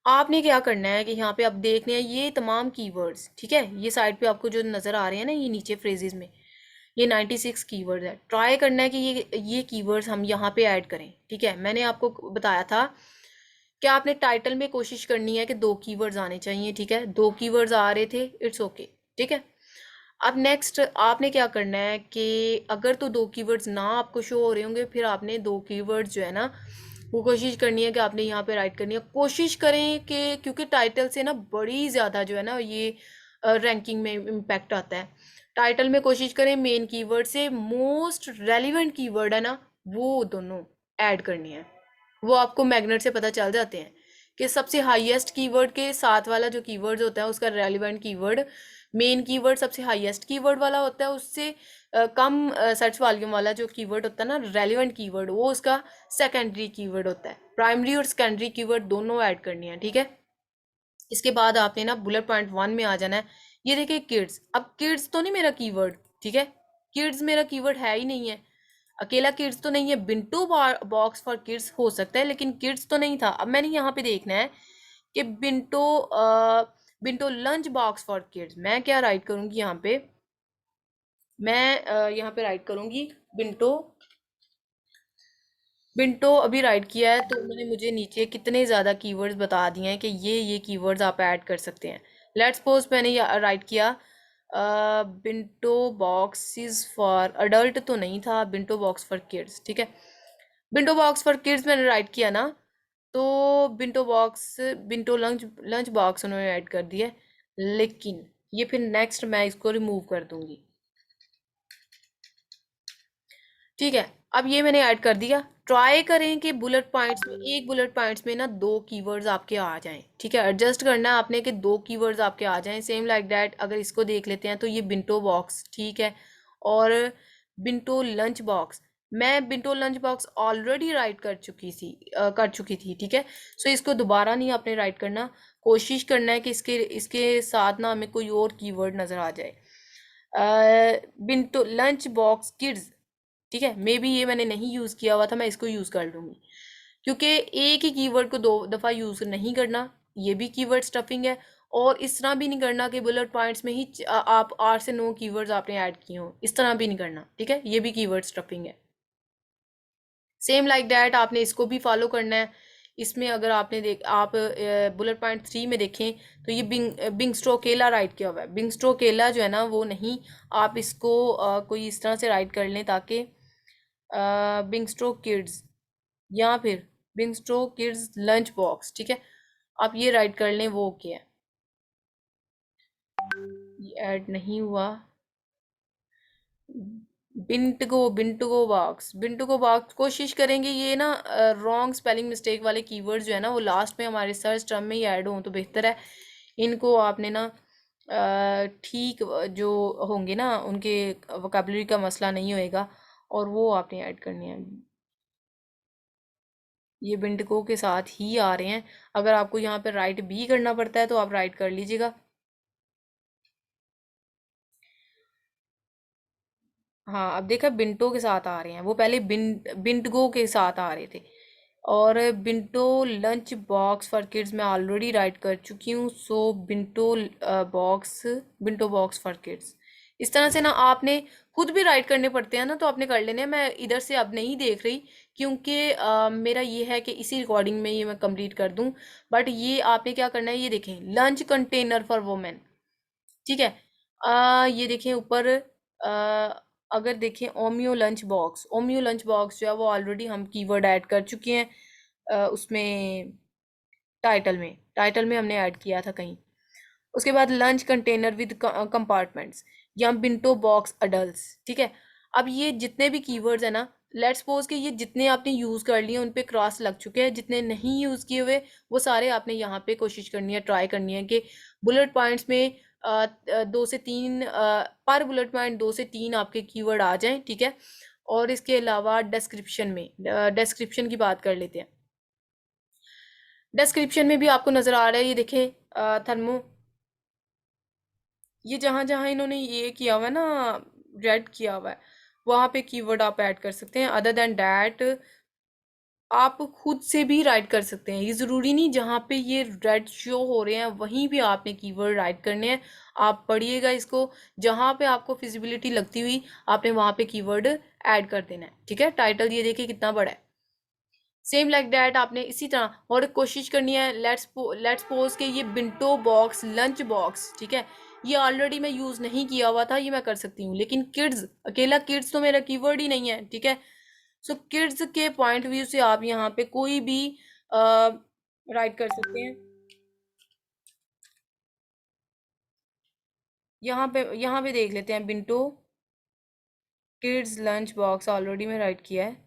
आपने क्या करना है कि यहाँ पे आप देखने हैं ये तमाम कीवर्ड्स, ठीक है। ये साइड पे आपको जो नज़र आ रहे हैं ना, ये नीचे फ्रेजेस में ये 96 कीवर्ड्स है। ट्राई करना है कि ये कीवर्ड्स हम यहाँ पे ऐड करें, ठीक है। मैंने आपको बताया था कि आपने टाइटल में कोशिश करनी है कि 2 कीवर्ड्स आने चाहिए, ठीक है। 2 कीवर्ड्स आ रहे थे, इट्स ओके, ठीक है। अब नेक्स्ट आपने क्या करना है कि अगर तो 2 कीवर्ड्स ना आपको शो हो रहे होंगे, फिर आपने 2 कीवर्ड्स जो है ना वो कोशिश करनी है कि आपने यहाँ पे राइट करनी है। कोशिश करें कि क्योंकि टाइटल से ना बड़ी ज़्यादा जो है ना ये रैंकिंग में इम्पैक्ट आता है। टाइटल में कोशिश करें मेन कीवर्ड से मोस्ट रेलिवेंट कीवर्ड है ना वो दोनों ऐड करनी है। वो आपको मैग्नेट से पता चल जाते हैं कि सबसे हाईएस्ट कीवर्ड के साथ वाला जो कीवर्ड होता है उसका रेलिवेंट कीवर्ड, मेन कीवर्ड सबसे हाईएस्ट कीवर्ड वाला होता है, उससे कम सर्च वॉल्यूम वाला जो कीवर्ड होता है ना रेलिवेंट कीवर्ड, वो उसका सेकेंडरी कीवर्ड होता है। प्राइमरी और सेकेंडरी कीवर्ड दोनों ऐड करनी है, ठीक है। इसके बाद आपने ना बुलेट पॉइंट 1 में आ जाना है। ये देखिए किड्स, अब किड्स तो नहीं मेरा कीवर्ड, ठीक है। किड्स मेरा कीवर्ड है ही नहीं है, अकेला किड्स तो नहीं है। बिंटू बॉक्स फॉर किड्स हो सकता है लेकिन किड्स तो नहीं था। अब मैंने यहाँ पे देखना है कि बिंटो लंच बॉक्स फॉर किड्स, मैं क्या राइट करूंगी यहाँ पे, मैं यहाँ पे राइट करूंगी बिंटो। बिंटो अभी राइट किया है तो उन्होंने मुझे नीचे कितने ज़्यादा कीवर्ड्स बता दिए हैं कि ये कीवर्ड्स आप ऐड कर सकते हैं। लेट्स सपोज मैंने राइट किया बिंटो बॉक्स फॉर अडल्ट तो नहीं था, बिंटो बॉक्स फॉर किड्स, ठीक है। बिंटो बॉक्स फॉर किड्स मैंने राइट किया ना, तो बिंटो लंच लंच बॉक्स उन्होंने ऐड कर दिया, लेकिन ये फिर नेक्स्ट मैं इसको रिमूव कर दूंगी, ठीक है। अब ये मैंने ऐड कर दिया। ट्राई करें कि बुलेट पॉइंट्स में, एक बुलेट पॉइंट्स में ना 2 कीवर्ड्स आपके आ जाएं, ठीक है। एडजस्ट करना है आपने कि 2 कीवर्ड्स आपके आ जाएं। सेम लाइक दैट अगर इसको देख लेते हैं तो ये बिंटो बॉक्स, ठीक है, और बिंटो लंच बॉक्स, मैं बिंटो लंच बॉक्स ऑलरेडी राइट कर चुकी थी, ठीक है। सो इसको दोबारा नहीं आपने राइट करना, कोशिश करना है कि इसके साथ ना हमें कोई और कीवर्ड नज़र आ जाए। बिंटो लंच बॉक्स किड्स, ठीक है, मे बी ये मैंने नहीं यूज़ किया हुआ था, मैं इसको यूज़ कर लूँगी क्योंकि एक ही कीवर्ड को 2 दफ़ा यूज़ नहीं करना, ये भी कीवर्ड स्टफिंग है। और इस तरह भी नहीं करना कि बुलेट पॉइंट्स में ही आप 8 से 9 कीवर्ड्स आपने ऐड किए हों, इस तरह भी नहीं करना, ठीक है। ये भी कीवर्ड स्टफिंग है। सेम लाइक दैट आपने इसको भी फॉलो करना है। इसमें अगर आप बुलेट पॉइंट 3 में देखें तो ये बिंगस्ट्रोकेला राइट किया हुआ है। बिंगस्ट्रोकेला जो है ना वो नहीं, आप इसको कोई इस तरह से राइट कर लें ताकि बिंगस्ट्रो किड्स या फिर बिंगस्ट्रो किड्स लंच बॉक्स, ठीक है, आप ये राइट कर लें। वो क्या है, ये ऐड नहीं हुआ। बिंटगो बॉक्स कोशिश करेंगे ये ना रॉन्ग स्पेलिंग मिस्टेक वाले कीवर्ड्स जो है ना वो लास्ट में हमारे सर्च टर्म में ही ऐड हों तो बेहतर है। इनको आपने ना ठीक जो होंगे ना उनके वोकैबुलरी का मसला नहीं होएगा और वो आपने ऐड करने हैं। ये बिंटको के साथ ही आ रहे हैं। अगर आपको यहाँ पे राइट भी करना पड़ता है तो आप राइट कर लीजिएगा। हाँ, अब देखा बिंटो के साथ आ रहे हैं, वो पहले बिंटगो के साथ आ रहे थे। और बिंटो लंच बॉक्स फॉर किड्स मैं ऑलरेडी राइट कर चुकी हूँ। सो बिंटो बॉक्स फॉर किड्स, इस तरह से ना आपने खुद भी राइट करने पड़ते हैं ना तो आपने कर लेने हैं। मैं इधर से अब नहीं देख रही क्योंकि मेरा ये है कि इसी रिकॉर्डिंग में ये मैं कंप्लीट कर दूं। बट ये आपने क्या करना है, ये देखें लंच कंटेनर फॉर वोमेन, ठीक है। ये देखें ऊपर, अगर देखें ओमियो लंच बॉक्स जो है वो ऑलरेडी हम कीवर्ड ऐड कर चुके हैं उसमें टाइटल में हमने ऐड किया था कहीं। उसके बाद लंच कंटेनर विद कंपार्टमेंट्स या बिंटो बॉक्स अडल्ट्स, ठीक है। अब ये जितने भी कीवर्ड्स है ना, लेट्स सपोज कि ये जितने आपने यूज़ कर लिए उन पे क्रॉस लग चुके हैं, जितने नहीं यूज़ किए हुए वो सारे आपने यहाँ पे कोशिश करनी है, ट्राई करनी है कि बुलेट पॉइंट्स में 2 से 3 पर बुलेट पॉइंट 2 से 3 आपके कीवर्ड आ जाएं, ठीक है। और इसके अलावा डिस्क्रिप्शन में डिस्क्रिप्शन की बात कर लेते हैं। डिस्क्रिप्शन में भी आपको नज़र आ रहा है, ये देखें थर्मो, ये जहाँ जहाँ इन्होंने ये किया हुआ है ना, रेड किया हुआ है, वहाँ पे कीवर्ड आप ऐड कर सकते हैं। अदर देन डैट आप खुद से भी राइट कर सकते हैं। ये ज़रूरी नहीं जहाँ पे ये रेड शो हो रहे हैं वहीं भी आपने कीवर्ड राइट करने हैं। आप पढ़िएगा इसको, जहाँ पे आपको फिजिबिलिटी लगती हुई आपने वहाँ पे कीवर्ड ऐड कर देना है, ठीक है। टाइटल ये देखिए कितना बड़ा है। सेम लाइक डैट आपने इसी तरह और कोशिश करनी है। लेट्स पोज के ये बिंटो बॉक्स, लंच बॉक्स, ठीक है, ये ऑलरेडी मैं यूज़ नहीं किया हुआ था, ये मैं कर सकती हूँ। लेकिन किड्स, अकेला किड्स तो मेरा कीवर्ड ही नहीं है, ठीक है। सो किड्स के पॉइंट व्यू से आप यहाँ पे कोई भी राइट कर सकते हैं। यहाँ पे देख लेते हैं, बिंटो किड्स लंच बॉक्स ऑलरेडी मैं राइट किया है।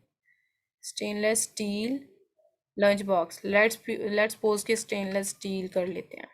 Stainless steel lunch box, let's pose के स्टेनलेस स्टील कर लेते हैं।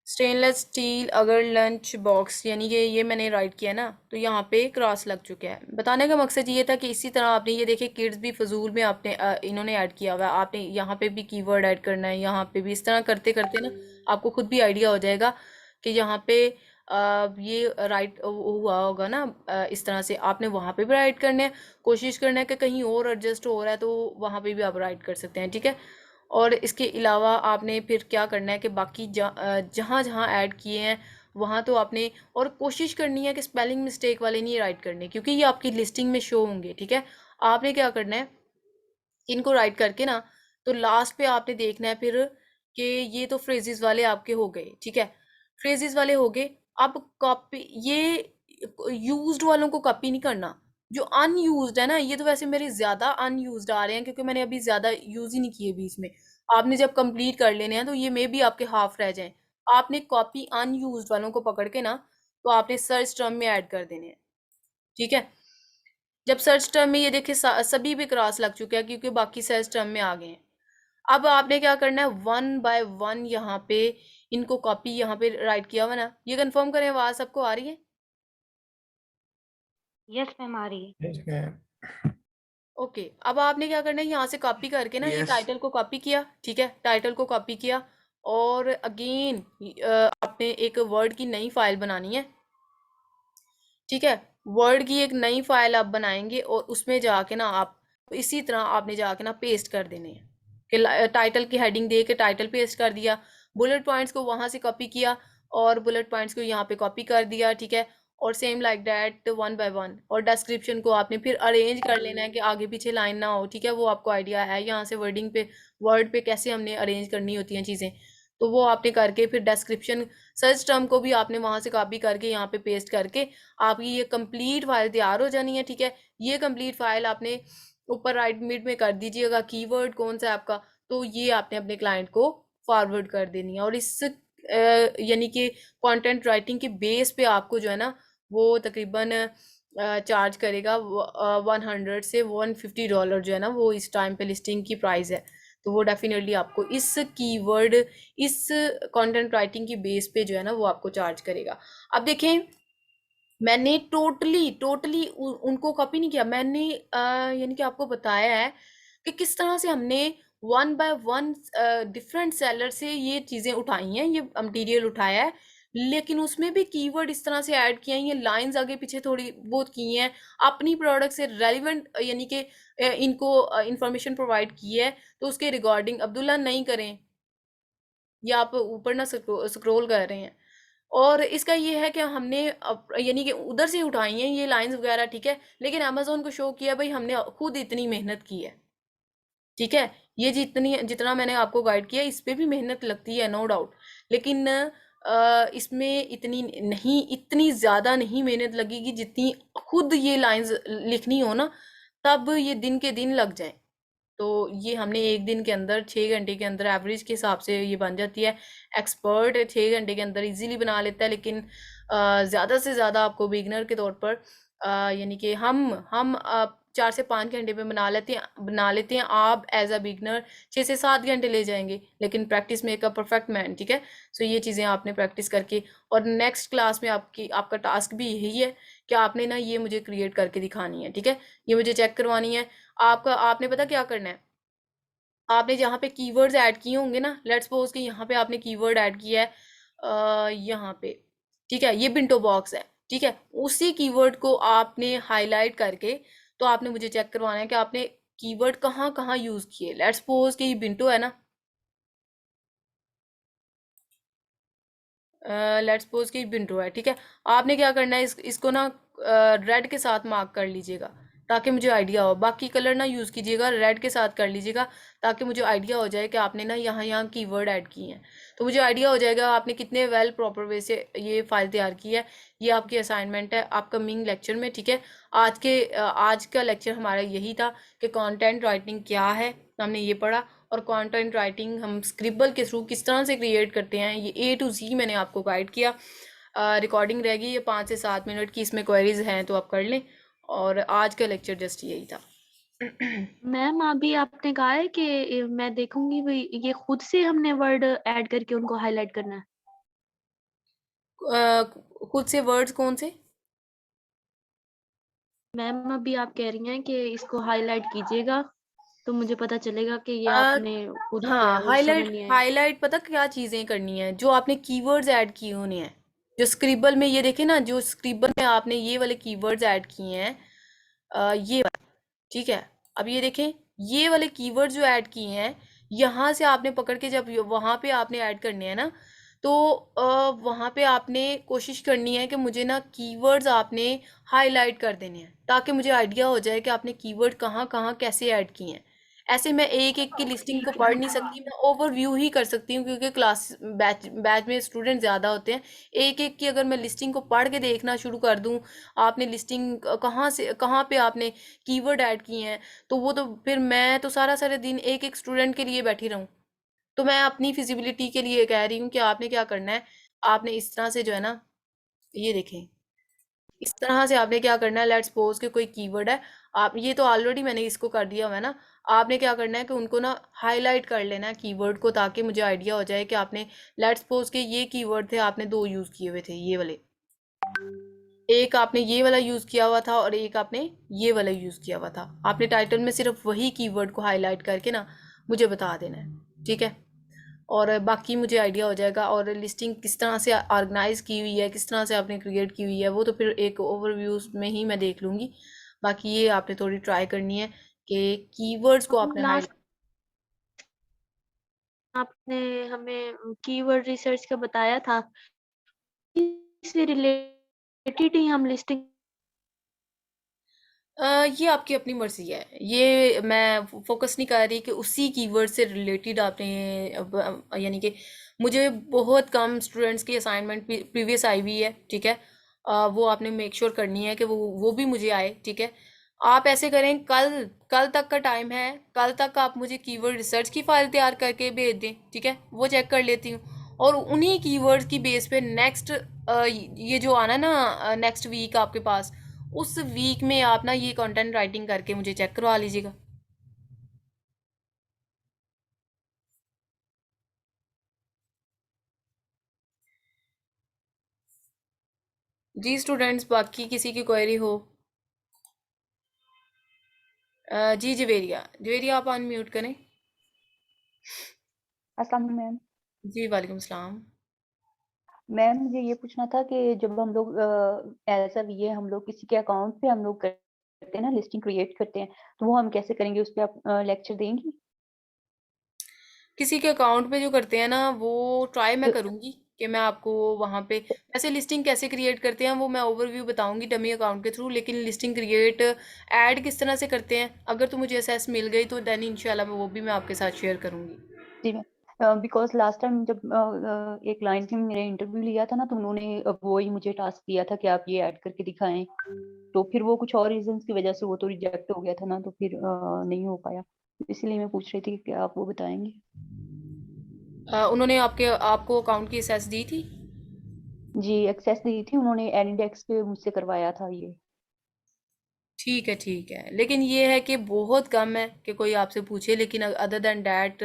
स्टेनलेस स्टील अगर लंच बॉक्स, यानी कि ये मैंने राइट किया ना, तो यहाँ पे क्रॉस लग चुका है। बताने का मकसद ये था कि इसी तरह आपने ये देखे किड्स भी फजूल में आपने इन्होंने ऐड किया हुआ है, आपने यहाँ पे भी कीवर्ड ऐड करना है, यहाँ पे भी। इस तरह करते करते ना आपको खुद भी आइडिया हो जाएगा कि यहाँ पे ये राइट हुआ होगा ना। इस तरह से आपने वहाँ पे भी राइट करना है, कोशिश करना है कि कहीं और एडजस्ट हो रहा है तो वहाँ पे भी आप राइट कर सकते हैं, ठीक है। और इसके अलावा आपने फिर क्या करना है कि बाकी जहाँ जहाँ ऐड किए हैं वहाँ तो आपने, और कोशिश करनी है कि स्पेलिंग मिस्टेक वाले नहीं राइट करने, क्योंकि ये आपकी लिस्टिंग में शो होंगे, ठीक है। आपने क्या करना है, इनको राइट करके ना, तो लास्ट पे आपने देखना है फिर कि ये तो फ्रेजेस वाले आपके हो गए, ठीक है। फ्रेजेस वाले हो गए। अब कॉपी, ये यूज्ड वालों को कॉपी नहीं करना। जो अनयूज्ड है ना, ये तो वैसे मेरे ज्यादा अनयूज्ड आ रहे हैं क्योंकि मैंने अभी ज्यादा यूज ही नहीं किए बीच में। आपने जब कंप्लीट कर लेने हैं तो ये मे भी आपके हाफ रह जाएं। आपने कॉपी अनयूज्ड वालों को पकड़ के ना, तो आपने सर्च टर्म में ऐड कर देने हैं, ठीक है। जब सर्च टर्म में ये देखिए सभी पे क्रॉस लग चुके हैं क्योंकि बाकी सर्च टर्म में आ गए हैं। अब आपने क्या करना है, वन बाय वन यहाँ पे इनको कॉपी, यहाँ पे राइट किया हुआ ना, ये कंफर्म करें आवाज सबको आ रही है? यस मैम आ रही है। Yes, ma'am. ओके। अब आपने क्या करना है, यहाँ से कॉपी करके ना ये Yes. टाइटल को कॉपी किया, ठीक है, टाइटल को कॉपी किया। और अगेन आपने एक वर्ड की नई फाइल बनानी है, ठीक है। वर्ड की एक नई फाइल आप बनाएंगे और उसमें जाके ना आप इसी तरह आपने जाके ना पेस्ट कर देने हैं कि टाइटल की हेडिंग दे के टाइटल पेस्ट कर दिया, बुलेट पॉइंट्स को वहां से कॉपी किया और बुलेट पॉइंट्स को यहाँ पे कॉपी कर दिया, ठीक है। और same like that one by one. और डिस्क्रिप्शन को आपने फिर अरेंज कर लेना है कि आगे पीछे लाइन ना हो, ठीक है। वो आपको आइडिया है यहाँ से वर्डिंग पे, वर्ड पे कैसे हमने अरेंज करनी होती हैं चीज़ें, तो वो आपने करके फिर डिस्क्रिप्शन सर्च टर्म को भी आपने वहां से कॉपी करके यहाँ पे पेस्ट करके आपकी ये कंप्लीट फाइल तैयार हो जानी है, ठीक है। ये कंप्लीट फाइल आपने ऊपर राइट मिड में कर दीजिएगा, कीवर्ड कौन सा है आपका, तो ये आपने अपने क्लाइंट को फॉरवर्ड कर देनी है। और इस यानी कि कंटेंट राइटिंग के बेस पे आपको जो है ना वो तकरीबन चार्ज करेगा 100 से $150 जो है ना, वो इस टाइम पे लिस्टिंग की प्राइस है। तो वो डेफिनेटली आपको इस कीवर्ड, इस कंटेंट राइटिंग की बेस पे जो है ना वो आपको चार्ज करेगा। अब देखें, मैंने टोटली उनको कॉपी नहीं किया, मैंने यानी कि आपको बताया है कि किस तरह से हमने one by one different seller से ये चीज़ें उठाई हैं, ये मटेरियल उठाया है। लेकिन उसमें भी कीवर्ड इस तरह से ऐड किए हैं, ये लाइंस आगे पीछे थोड़ी बहुत की हैं, अपनी प्रोडक्ट से रेलिवेंट यानी कि इनको इंफॉर्मेशन प्रोवाइड की है, तो उसके रिगार्डिंग अब्दुल्ला नहीं करें, या आप ऊपर ना स्क्रॉल कर रहे हैं। और इसका ये है कि हमने यानी कि उधर से उठाई हैं ये लाइंस वगैरह, ठीक है। लेकिन अमेजोन को शो किया भाई हमने खुद इतनी मेहनत की है, ठीक है। ये जितना मैंने आपको गाइड किया इस पे भी मेहनत लगती है, नो डाउट। लेकिन इसमें इतनी ज़्यादा नहीं मेहनत लगेगी जितनी खुद ये लाइंस लिखनी हो ना, तब ये दिन के दिन लग जाए। तो ये हमने एक दिन के अंदर 6 घंटे के अंदर एवरेज के हिसाब से ये बन जाती है। एक्सपर्ट 6 घंटे के अंदर इजीली बना लेता है, लेकिन ज़्यादा से ज़्यादा आपको बिगनर के तौर पर यानी कि हम 4 से 5 घंटे में बना लेते हैं। आप एज अ बिगनर 6 से 7 घंटे ले जाएंगे, लेकिन practice make a perfect man, ठीक है। सो ये चीज़ें आपने प्रैक्टिस करके, और नेक्स्ट क्लास में आपका टास्क भी यही है कि आपने ना ये मुझे क्रिएट करके दिखानी है, ठीक है। ये मुझे चेक करवानी है। आपने पता क्या करना है, आपने जहाँ पे कीवर्ड्स ऐड किए होंगे ना, लेट्स सपोज कि यहाँ पे आपने कीवर्ड ऐड किया है यहाँ पे, ठीक है, ये बिंटो बॉक्स है, ठीक है। उसी कीवर्ड को आपने हाईलाइट करके, तो आपने मुझे चेक करवाना है कि आपने कीवर्ड कहाँ कहाँ यूज किए। लेट्स सपोज कि ये बिंटो है ना, लेट्स सपोज कि बिंटो है, ठीक है। आपने क्या करना है, इसको ना रेड के साथ मार्क कर लीजिएगा, ताकि मुझे आइडिया हो। बाकी कलर ना यूज़ कीजिएगा, रेड के साथ कर लीजिएगा, ताकि मुझे आइडिया हो जाए कि आपने ना यहाँ यहाँ कीवर्ड ऐड किए हैं। तो मुझे आइडिया हो जाएगा आपने कितने वेल प्रॉपर वे से ये फाइल तैयार की है। ये आपकी असाइनमेंट है अपकमिंग लेक्चर में, ठीक है। आज का लेक्चर हमारा यही था कि कंटेंट राइटिंग क्या है, हमने ये पढ़ा। और कंटेंट राइटिंग हम स्क्रिबल के थ्रू किस तरह से क्रिएट करते हैं, ये A to Z मैंने आपको गाइड किया। रिकॉर्डिंग रहेगी ये 5 से 7 मिनट की, इसमें क्वेरीज हैं तो आप कर लें। और आज का लेक्चर जस्ट यही था। मैम अभी आपने कहा है कि मैं देखूंगी भी, ये खुद से हमने वर्ड ऐड करके उनको हाईलाइट करना है। खुद से वर्ड्स कौन से? मैम अभी आप कह रही हैं कि इसको हाईलाइट कीजिएगा, तो मुझे पता चलेगा कि ये आपने खुद किया है, हाँ, वो समझ हाईलाइट नहीं आया। हाईलाइट पता क्या चीज़ें करनी है, जो आपने कीवर्ड्स ऐड किए होने हैं। जो स्क्रिबल में ये देखे ना, जो स्क्रिबल में आपने ये वाले कीवर्ड्स ऐड किए हैं, ये वाले, ठीक है। अब ये देखें, ये वाले कीवर्ड जो ऐड किए हैं, यहाँ से आपने पकड़ के जब वहाँ पे आपने ऐड करने हैं ना, तो वहाँ पे आपने कोशिश करनी है कि मुझे ना कीवर्ड्स आपने हाईलाइट कर देने हैं, ताकि मुझे आइडिया हो जाए कि आपने कीवर्ड कहाँ कहाँ कैसे ऐड किए हैं। ऐसे मैं एक एक की लिस्टिंग को पढ़ नहीं सकती, मैं ओवरव्यू ही कर सकती हूँ, क्योंकि क्लास बैच बैच में स्टूडेंट ज़्यादा होते हैं। एक एक की अगर मैं लिस्टिंग को पढ़ के देखना शुरू कर दूँ, आपने लिस्टिंग कहाँ से कहाँ पे आपने कीवर्ड ऐड किए हैं, तो वो तो फिर मैं तो सारा सारा दिन एक एक स्टूडेंट के लिए बैठी रहूं। तो मैं अपनी फिजिबिलिटी के लिए कह रही हूँ कि आपने क्या करना है, आपने इस तरह से जो है ना, ये देखें, इस तरह से आपने क्या करना है। लेट्स सपोज कि कोई कीवर्ड है, आप ये तो ऑलरेडी मैंने इसको कर दिया हुआ है ना। आपने क्या करना है कि उनको ना हाईलाइट कर लेना है कीवर्ड को, ताकि मुझे आइडिया हो जाए कि आपने, लेट्स सपोज कि ये कीवर्ड थे, आपने दो यूज़ किए हुए थे, ये वाले। एक आपने ये वाला यूज़ किया हुआ था और एक आपने ये वाला यूज़ किया हुआ था। आपने टाइटल में सिर्फ वही कीवर्ड को हाईलाइट करके ना मुझे बता देना है, ठीक है। और बाकी मुझे आइडिया हो जाएगा। और लिस्टिंग किस तरह से ऑर्गेनाइज की हुई है, किस तरह से आपने क्रिएट की हुई है, वो तो फिर एक ओवरव्यू में ही मैं देख लूँगी। बाकी ये आपने थोड़ी ट्राई करनी है कि कीवर्ड्स को आपने लास्ट आपने हमें कीवर्ड रिसर्च का बताया था, इससे रिलेटेड ही हम लिस्टिंग। ये आपकी अपनी मर्जी है, ये मैं फोकस नहीं कर रही कि उसी कीवर्ड से रिलेटेड आपने यानी कि मुझे बहुत कम स्टूडेंट्स की असाइनमेंट प्रीवियस आई हुई है, ठीक है। वो आपने मेक श्योर करनी है कि वो भी मुझे आए, ठीक है। आप ऐसे करें, कल कल तक का टाइम है, कल तक आप मुझे कीवर्ड रिसर्च की फाइल तैयार करके भेज दें, ठीक है। वो चेक कर लेती हूँ, और उन्हीं कीवर्ड्स की बेस पे नेक्स्ट ये जो आना ना नेक्स्ट वीक आपके पास, उस वीक में आप ना ये कंटेंट राइटिंग करके मुझे चेक करवा लीजिएगा। जी स्टूडेंट्स, बाकी किसी की क्वेरी हो? जी जवेरिया, जवेरिया आप अनम्यूट करें। अस्सलाम वालेकुम मैम। जी वालेकुम सलाम। मैम मुझे ये पूछना था कि जब हम लोग एज अ वीए हम लोग किसी के अकाउंट पे हम लोग करते हैं ना, लिस्टिंग क्रिएट करते हैं, तो वो हम कैसे करेंगे, उस पे आप लेक्चर देंगी? किसी के अकाउंट पे जो करते हैं ना, वो ट्राई मैं तो करूँगी कि मैं आपको वहाँ पे, ऐसे लिस्टिंग कैसे क्रिएट करते हैं वो मैं ओवरव्यू बताऊंगी डमी अकाउंट के थ्रू। लेकिन लिस्टिंग क्रिएट ऐड किस तरह से करते हैं, अगर तो मुझे एसेस मिल गई तो देन इंशाल्लाह वो भी मैं आपके साथ शेयर करूँगी। जी मैम, बिकॉज लास्ट टाइम जब एक क्लाइंट ने मेरा इंटरव्यू लिया था ना, तो उन्होंने वो ही मुझे टास्क दिया था कि आप ये ऐड करके दिखाएं, तो फिर वो कुछ और रीजंस की वजह से वो तो रिजेक्ट हो गया था ना, तो फिर नहीं हो पाया, इसलिए मैं पूछ रही थी कि क्या आप वो बताएंगे। उन्होंने आपको अकाउंट की एक्सेस दी थी? जी एक्सेस दी थी उन्होंने, एनिडेक्स पे मुझसे करवाया था ये। ठीक है, ठीक है, लेकिन ये है कि बहुत कम है कि कोई आपसे पूछे, लेकिन अदर देन डैट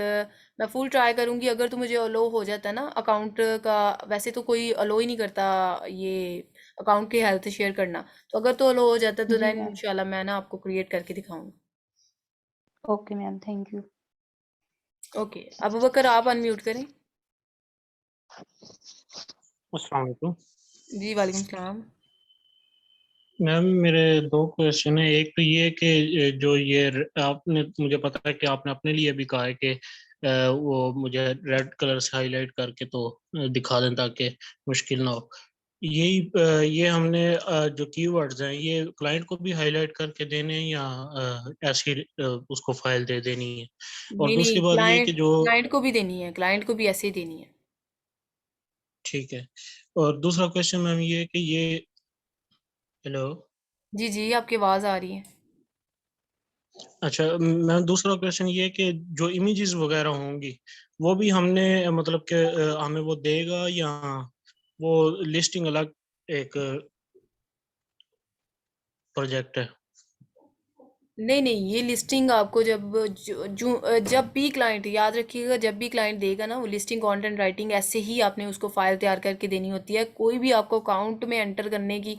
मैं फुल ट्राई करूँगी। अगर तो मुझे अलो हो जाता है ना अकाउंट का, वैसे तो कोई अलो ही नहीं करता ये अकाउंट की हेल्थ शेयर करना, तो अगर तो अलो हो जाता है तो जी देन मैम। इंशाल्लाह मैं ना आपको क्रिएट करके दिखाऊंगी। Okay ma'am, thank you. Okay, Abu Bakar आप अनम्यूट करें। अस्सलाम वालेकुम जी वालेकुम सलाम। मैम, मेरे दो क्वेश्चन है। एक तो ये कि जो ये आपने, मुझे पता है कि आपने अपने लिए भी कहा है कि वो मुझे रेड कलर से हाईलाइट करके तो दिखा दें ताकि मुश्किल ना हो। यही ये हमने जो कीवर्ड्स हैं ये क्लाइंट को भी हाईलाइट करके देने हैं या ऐसे ही उसको फाइल दे देनी है? और नहीं दूसरी नहीं, बात ये कि क्लाइंट जो क्लाइंट को भी देनी है, क्लाइंट को भी ऐसे ही देनी है। ठीक है। और दूसरा क्वेश्चन मैम ये है कि ये, हेलो, जी जी, आपकी आवाज़ आ रही है। अच्छा मैम, दूसरा क्वेश्चन ये है कि जो इमेजेस वगैरह होंगी वो भी हमने मतलब कि हमें वो देगा या वो लिस्टिंग अलग एक प्रोजेक्ट है? नहीं नहीं, ये लिस्टिंग आपको जब भी क्लाइंट, याद रखिएगा, जब भी क्लाइंट देगा ना वो लिस्टिंग कंटेंट राइटिंग ऐसे ही आपने उसको फाइल तैयार करके देनी होती है। कोई भी आपको अकाउंट में एंटर करने की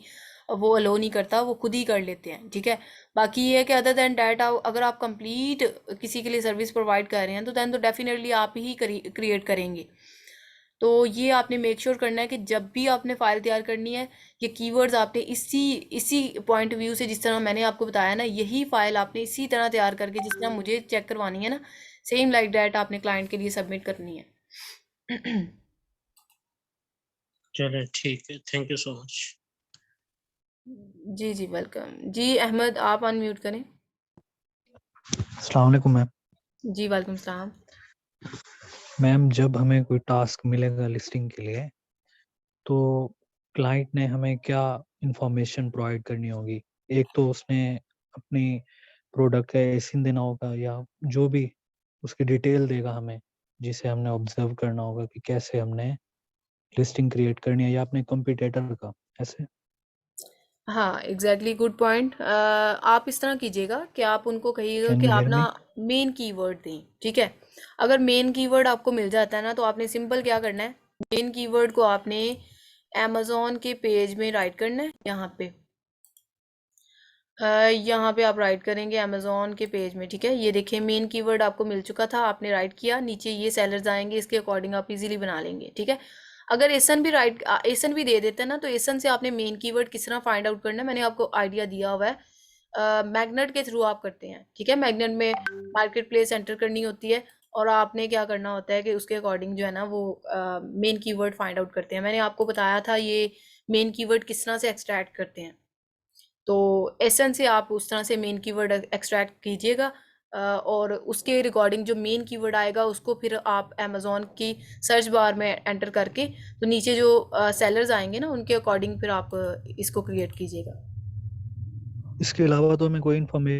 वो अलो नहीं करता, वो खुद ही कर लेते हैं, ठीक है। बाकी ये है कि अदर देन डैट अगर आप कंप्लीट किसी के लिए सर्विस प्रोवाइड कर रहे हैं तो दैन तो डेफिनेटली आप ही क्रिएट करेंगे। तो ये आपने मेक श्योर करना है कि जब भी आपने फाइल तैयार करनी है, ये कीवर्ड्स आपने इसी इसी पॉइंट व्यू से, जिस तरह मैंने आपको बताया ना, यही फाइल आपने इसी तरह तैयार करके जिस तरह मुझे चेक करवानी है ना, सेम लाइक डैट आपने क्लाइंट के लिए सबमिट करनी है। चले ठीक है, थैंक यू सो मच। जी जी, वेलकम जी। अहमद आप अनम्यूट करें। अस्सलाम वालेकुम मैम। जी वालेकुम सलाम। मैम, जब हमें कोई टास्क मिलेगा लिस्टिंग के लिए, तो क्लाइंट ने हमें क्या इंफॉर्मेशन प्रोवाइड करनी होगी? एक तो उसने अपनी प्रोडक्ट का एसिन देना होगा या जो भी उसकी डिटेल देगा हमें, जिसे हमने ऑब्जर्व करना होगा कि कैसे हमने लिस्टिंग क्रिएट करनी है, या अपने कंपटीटर का, ऐसे। हाँ एग्जैक्टली, गुड पॉइंट। आप इस तरह कीजिएगा कि आप उनको कहिएगा कैन कि यू आप हेयर ना मी? मेन कीवर्ड दें, ठीक है। अगर मेन कीवर्ड आपको मिल जाता है ना, तो आपने सिंपल क्या करना है, मेन कीवर्ड को आपने अमेज़ॉन के पेज में राइट करना है। यहाँ पे आप राइट करेंगे अमेज़ॉन के पेज में, ठीक है। ये देखिए मेन कीवर्ड आपको मिल चुका था, आपने राइट किया, नीचे ये सेलर्स आएंगे, इसके अकॉर्डिंग आप इजीली बना लेंगे, ठीक है। अगर एसन भी दे देते हैं ना, तो एसन से आपने मेन कीवर्ड किस तरह फाइंड आउट करना है मैंने आपको आइडिया दिया हुआ है। मैग्नेट के थ्रू आप करते हैं, ठीक है। मैग्नेट में मार्केट प्लेस एंटर करनी होती है, और आपने क्या करना होता है कि उसके अकॉर्डिंग जो है ना वो मेन कीवर्ड फाइंड आउट करते हैं। मैंने आपको बताया था ये मेन कीवर्ड किस तरह से एक्सट्रैक्ट करते हैं। तो एसन से आप उस तरह से मेन कीवर्ड एक्सट्रैक्ट कीजिएगा, और उसके रिकॉर्डिंग जो मेन कीवर्ड आएगा उसको फिर आप अमेज़ॉन की सर्च बार में एंटर करके, तो नीचे जो सेलर्स आएंगे ना उनके अकॉर्डिंग फिर आप इसको क्रिएट कीजिएगा। इसके अलावा तो हमें कोई इन्फॉर्मेशन